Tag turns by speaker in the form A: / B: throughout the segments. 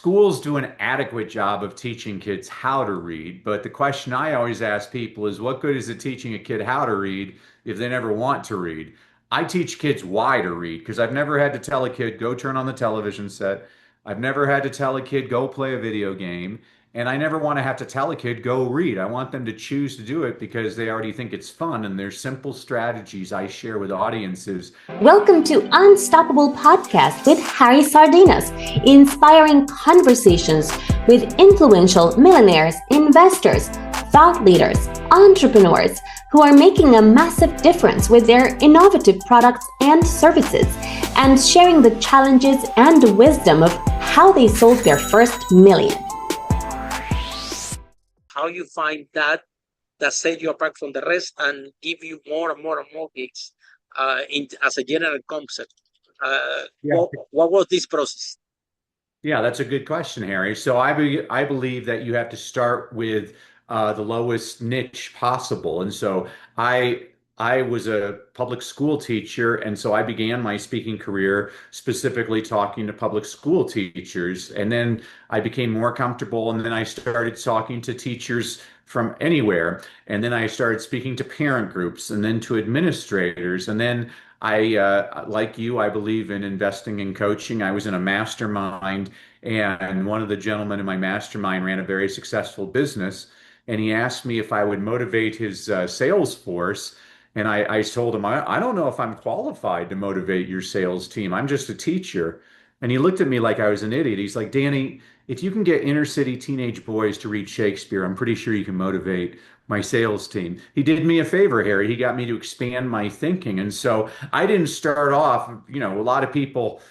A: schools do an adequate job of teaching kids how to read, but the question I always ask people is what good is it teaching a kid how to read if they never want to read? I teach kids why to read because I've never had to tell a kid, go turn on the television set. I've never had to tell a kid, go play a video game. And I never want to have to tell a kid, go read. I want them to choose to do it because they already think it's fun. And there's simple strategies I share with audiences.
B: Welcome to Unstoppable Podcast with Harry Sardinas, inspiring conversations with influential millionaires, investors, thought leaders, entrepreneurs who are making a massive difference with their innovative products and services, and sharing the challenges and wisdom of how they sold their first million.
C: How you find that set you apart from the rest and give you more and more and more gigs as a general concept. What was this process?
A: Yeah, that's a good question, Harry. So I believe that you have to start with the lowest niche possible. And so I was a public school teacher, and so I began my speaking career specifically talking to public school teachers. And then I became more comfortable, and then I started talking to teachers from anywhere. And then I started speaking to parent groups and then to administrators. And then like you, I believe in investing in coaching. I was in a mastermind, and one of the gentlemen in my mastermind ran a very successful business. And he asked me if I would motivate his sales force. And I told him, I don't know if I'm qualified to motivate your sales team. I'm just a teacher. And he looked at me like I was an idiot. He's like, Danny, if you can get inner city teenage boys to read Shakespeare, I'm pretty sure you can motivate my sales team. He did me a favor, Harry. He got me to expand my thinking. And so I didn't start off, a lot of people,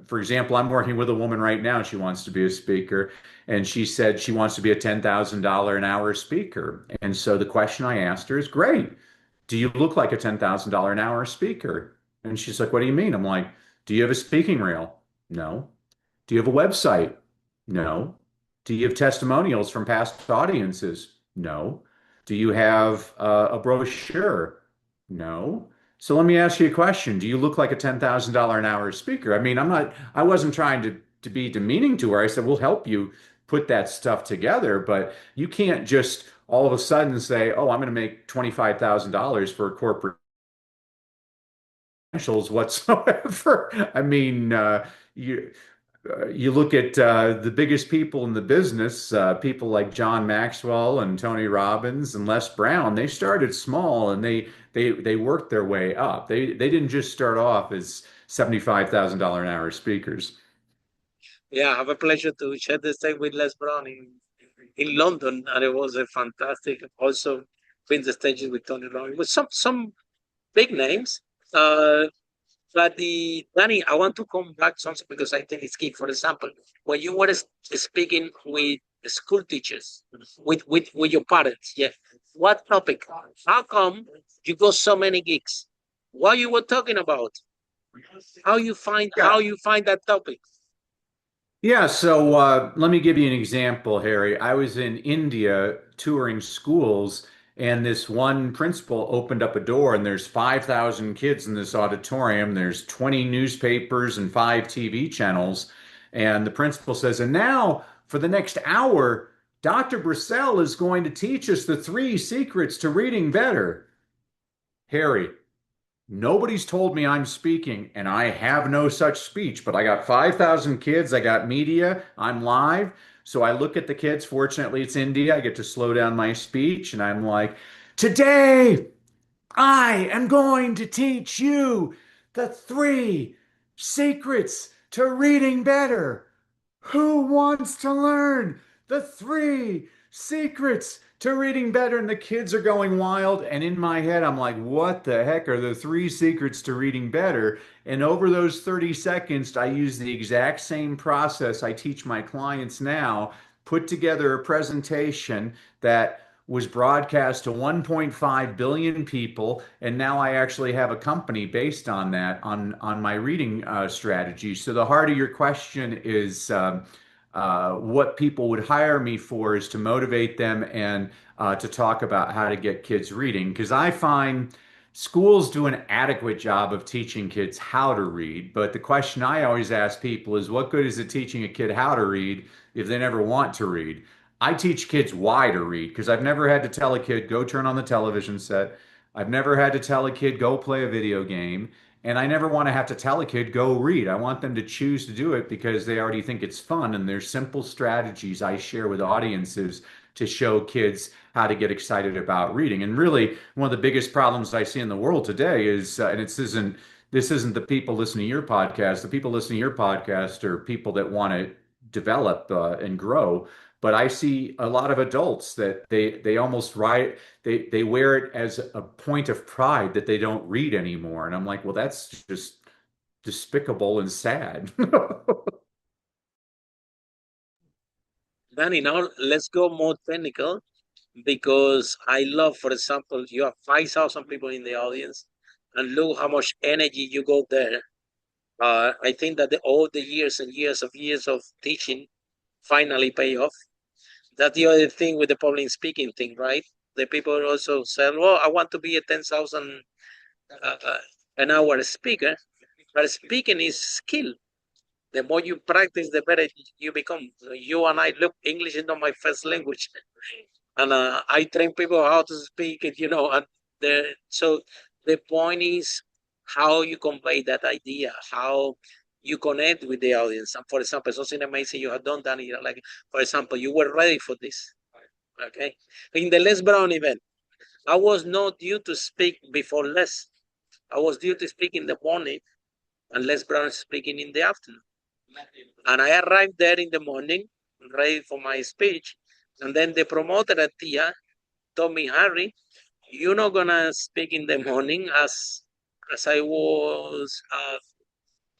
A: for example, I'm working with a woman right now. She wants to be a speaker. And she said she wants to be a $10,000 an hour speaker. And so the question I asked her is, great. Do you look like a $10,000 an hour speaker? And she's like, what do you mean? I'm like, do you have a speaking reel? No. Do you have a website? No. Do you have testimonials from past audiences? No. Do you have a brochure? No. So let me ask you a question. Do you look like a $10,000 an hour speaker? I mean, I wasn't trying to be demeaning to her. I said, we'll help you put that stuff together, but you can't just all of a sudden say, oh, I'm going to make $25,000 for corporate financials whatsoever. I mean, you look at the biggest people in the business, people like John Maxwell and Tony Robbins and Les Brown. They started small and they worked their way up. They didn't just start off as $75,000 an hour speakers.
C: Yeah, I have a pleasure to share the stage with Les Brown in London, and it was a fantastic. Also, been the stages with Tony Robbins with some big names. But Danny, I want to come back to something because I think it's key. For example, when you were speaking with school teachers, with your parents, yeah, what topic? How come you got so many gigs? What you were talking about? How you find that topic?
A: Yeah, so let me give you an example, Harry. I was in India touring schools, and this one principal opened up a door, and there's 5,000 kids in this auditorium. There's 20 newspapers and 5 TV channels. And the principal says, and now for the next hour, Dr. Brassell is going to teach us the 3 secrets to reading better. Harry, nobody's told me I'm speaking, and I have no such speech, but I got 5,000 kids, I got media, I'm live. So I look at the kids. Fortunately, it's India. I get to slow down my speech, and I'm like, today I am going to teach you the 3 secrets to reading better. Who wants to learn the 3 secrets to reading better? And the kids are going wild. And in my head, I'm like, what the heck are the 3 secrets to reading better? And over those 30 seconds, I use the exact same process I teach my clients now, put together a presentation that was broadcast to 1.5 billion people, and now I actually have a company based on that, on my reading strategy. So the heart of your question is what people would hire me for is to motivate them and to talk about how to get kids reading. Because I find schools do an adequate job of teaching kids how to read, but the question I always ask people is what good is it teaching a kid how to read if they never want to read? I teach kids why to read because I've never had to tell a kid, go turn on the television set. I've never had to tell a kid, go play a video game. And I never want to have to tell a kid, go read. I want them to choose to do it because they already think it's fun. And there's simple strategies I share with audiences to show kids how to get excited about reading. And really, one of the biggest problems I see in the world today is, and this isn't the people listening to your podcast. The people listening to your podcast are people that want to develop and grow. But I see a lot of adults that they almost write they wear it as a point of pride that they don't read anymore. And I'm like, well, that's just despicable and sad.
C: Danny, now let's go more technical because I love, for example, you have 5,000 people in the audience and look how much energy you go there. I think that all the years and years of teaching finally pay off. That's the other thing with the public speaking thing, right? The people also said, well, I want to be a 10,000 an hour speaker, but speaking is skill. The more you practice, the better you become. So you and I, look, English is not my first language. And I train people how to speak it, and so the point is how you convey that idea, how you connect with the audience. And for example, something amazing you have done, Danny, like, for example, you were ready for this, okay? In the Les Brown event, I was not due to speak before Les. I was due to speak in the morning, and Les Brown is speaking in the afternoon. And I arrived there in the morning, ready for my speech, and then the promoter at TIA told me, Harry, you're not gonna speak in the morning as I was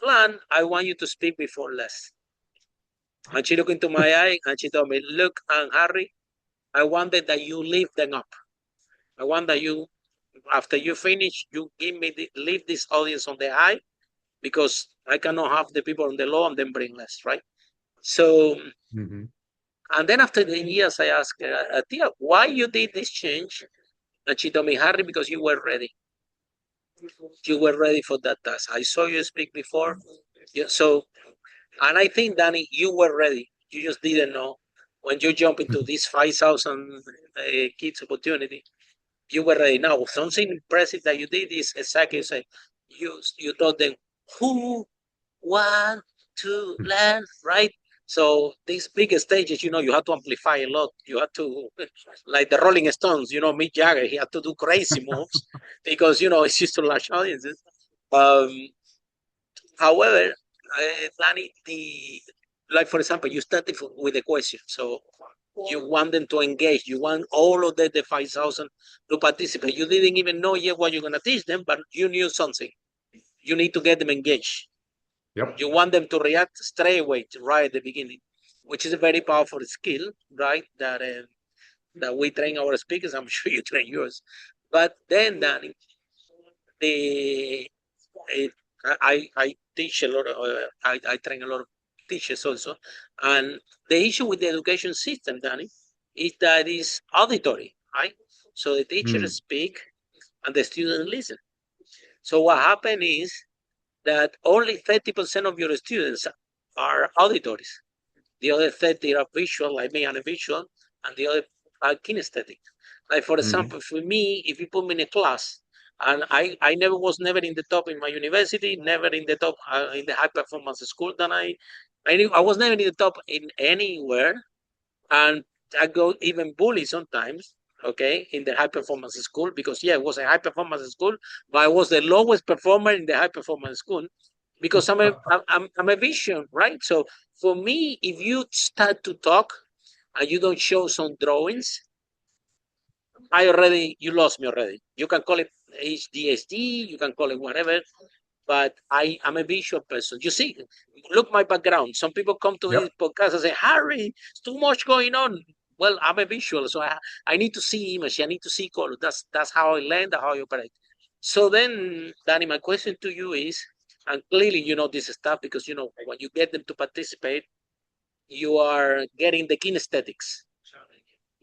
C: planned. I want you to speak before Les. And she looked into my eye and she told me, look, and Harry, I wanted that you lift them up. I want that you, after you finish, you leave this audience on the high because I cannot have the people on the low and then bring less, right? So, and then after the years, I asked Tia, why you did this change? And she told me, Harry, because you were ready. You were ready for that task. I saw you speak before. Yeah, so, and I think, Danny, you were ready. You just didn't know. When you jump into this 5,000 kids opportunity, you were ready. Now, something impressive that you did is exactly say, you told them who want to learn, right? So these big stages, you have to amplify a lot. You have to, like the Rolling Stones, Mick Jagger, he had to do crazy moves because, it's just to large audiences. However, Danny, like for example, you started with a question. So you want them to engage. You want all of the 5,000 to participate. You didn't even know yet what you're going to teach them, but you knew something. You need to get them engaged.
A: Yep.
C: You want them to react straight away, right at the beginning, which is a very powerful skill, right? That we train our speakers. I'm sure you train yours. But then, Danny, I teach a lot of, I train a lot of teachers also. And the issue with the education system, Danny, is that it's auditory, right? So the teachers speak and the students listen. So what happened is that only 30% of your students are auditories. The other 30 are visual, like me, and a visual, and the other are kinesthetic. Like, for example, for me, if you put me in a class, and I was never in the top in my university, never in the top in the high performance school, then I was never in the top in anywhere. And I got even bullied sometimes, okay, in the high performance school, because it was a high performance school, but I was the lowest performer in the high performance school because I'm a vision, right? So for me, if you start to talk and you don't show some drawings, you lost me already. You can call it HDSD, you can call it whatever, but I'm a visual person. You see, look my background. Some people come to his podcast and say, Harry, it's too much going on. Well, I'm a visual, so I need to see image, I need to see color. That's how I learn, that's how I operate. So then, Danny, my question to you is, and clearly you know this stuff because when you get them to participate, you are getting the kinesthetics,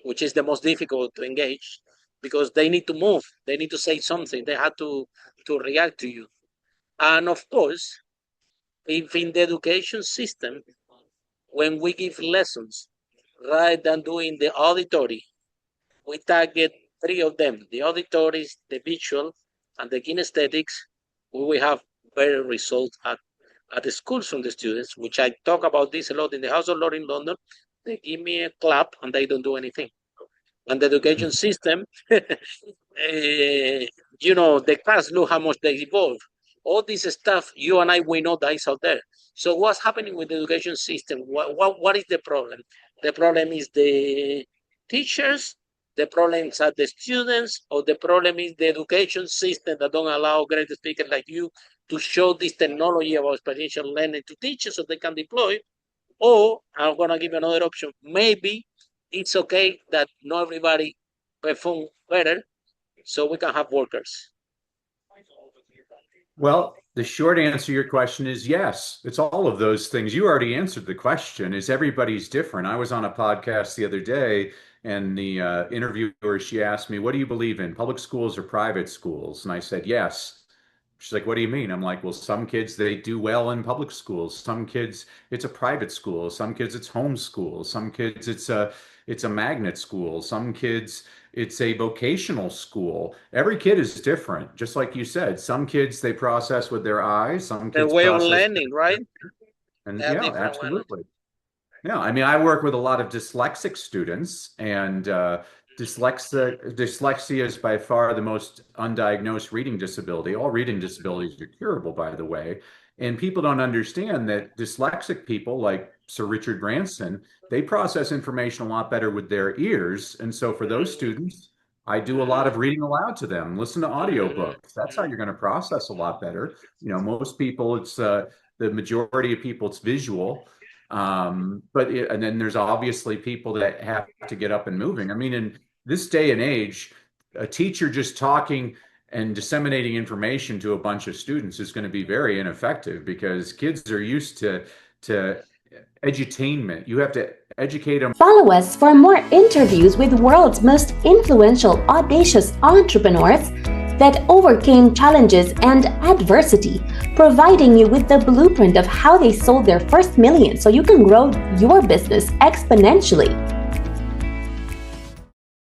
C: which is the most difficult to engage. because they need to move, they need to say something, they have to react to you. And of course, if in the education system, when we give lessons, rather than doing the auditory, we target three of them, the auditory, the visual, and the kinesthetics, we will have better results at the schools from the students, which I talk about this a lot in the House of Lords in London. They give me a clap and they don't do anything. And the education system, the class, look how much they evolve. All this stuff, you and I, we know that is out there. So what's happening with the education system? What is the problem? The problem is the teachers, the problems are the students, or the problem is the education system that don't allow great speakers like you to show this technology about experiential learning to teachers so they can deploy. Or I'm going to give you another option. Maybe it's okay that not everybody perform better, so we can have workers.
A: Well, the short answer to your question is yes. It's all of those things. You already answered the question. Is everybody's different? I was on a podcast the other day, and the interviewer, she asked me, "What do you believe in, public schools or private schools?" And I said, "Yes." She's like, "What do you mean?" I'm like, "Well, some kids, they do well in public schools. Some kids, it's a private school. Some kids, it's homeschool. Some kids, it's a magnet school. Some kids, it's a vocational school. Every kid is different. Just like you said, some kids, they process with their eyes. Some
C: The
A: kids
C: way of
A: process,
C: learning, right?
A: and
C: They have
A: yeah,
C: different ones.
A: absolutely. Yeah, I mean, I work with a lot of dyslexic students, and dyslexia is by far the most undiagnosed reading disability. All reading disabilities are curable, by the way. And people don't understand that dyslexic people, like Sir Richard Branson, they process information a lot better with their ears. And so for those students, I do a lot of reading aloud to them, listen to audiobooks. That's how you're going to process a lot better. Most people, it's the majority of people, it's visual. And then there's obviously people that have to get up and moving. I mean, in this day and age, a teacher just talking and disseminating information to a bunch of students is going to be very ineffective, because kids are used to edutainment. You have to educate them.
B: Follow us for more interviews with world's most influential, audacious entrepreneurs that overcame challenges and adversity, providing you with the blueprint of how they sold their first million so you can grow your business exponentially.